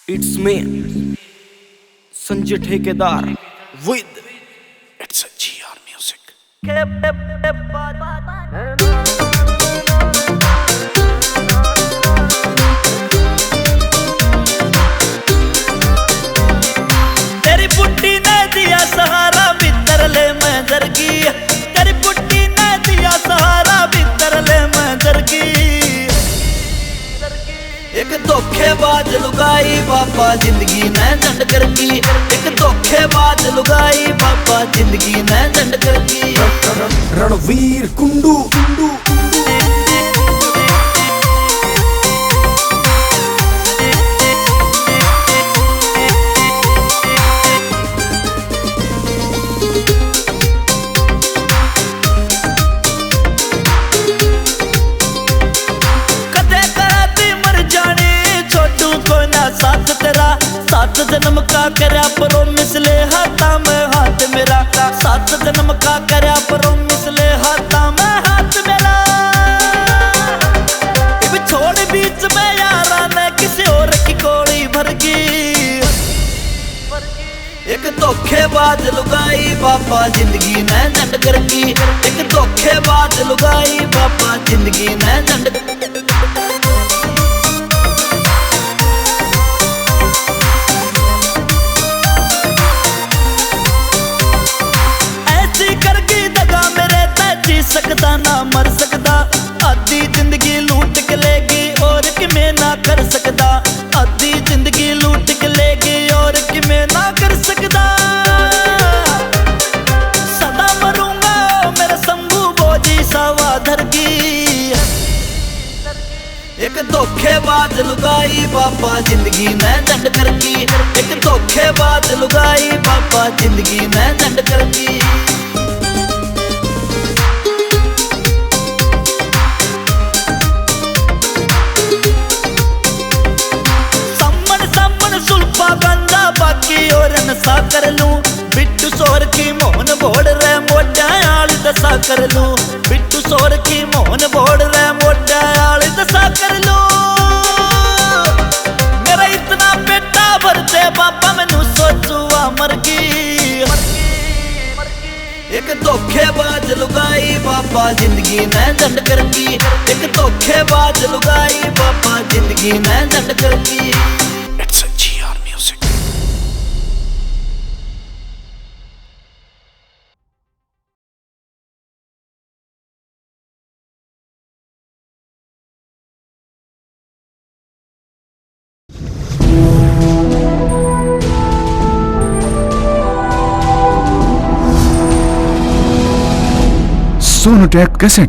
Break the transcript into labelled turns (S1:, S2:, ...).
S1: It's me, Sanjay Thekadar with It's a GR Music.
S2: तेरी putty ने दिया सहारा भीतर ले मैं जरगी, तेरी पुट्टी ने दिया सहारा भीतर ले मैं जरगी। एक धोखेबाज लुगाई बाबा जिंदगी ने झंड करगी, एक धोखेबाज लुगाई बाबा जिंदगी ने झंड करगी।
S1: रणवीर कुंडू साथ तेरा सात जन्म का करया परो मिसले हाथा में हाथ मेरा, सात जन्म का करया परो मिसले हाथा में हाथ मेरा। इब छोड़ बीच में यारा ने किसी और की कोड़ी भरगी। एक धोखेबाज लुगाई बाबा जिंदगी ने झंड करगी, एक धोखेबाज लुगाई बाबा जिंदगी ने झंड। सकता ना मर सकता, आधी जिंदगी लूट के लेगी और कि मैं ना कर सकता, आधी जिंदगी लूट के लेगी और कि मैं ना कर सकता। सदा मरूंगा मेरा शंभू बोझी सावाधर की। एक धोखेबाज लुगाई बाबा जिंदगी ने झंड करगी, एक धोखेबाज लुगाई बाबा जिंदगी ने झंड करगी। बाकी और नशा कर लूं बिट्टू सोर की मोहन बोड़ रे मोटा आल दशा कर लूं, बिट्टू सोर की मोहन बोड़ रे मोटा आल दशा कर लूं। मेरा इतना बेटा भरते बाबा मैनू सोचुआ मरगी। एक धोखेबाज लुगाई बाबा जिंदगी ने झंड करगी, एक धोखेबाज लुगाई बाबा जिंदगी ने झंड करगी। It's a GR Music.
S3: Sonotech Cassette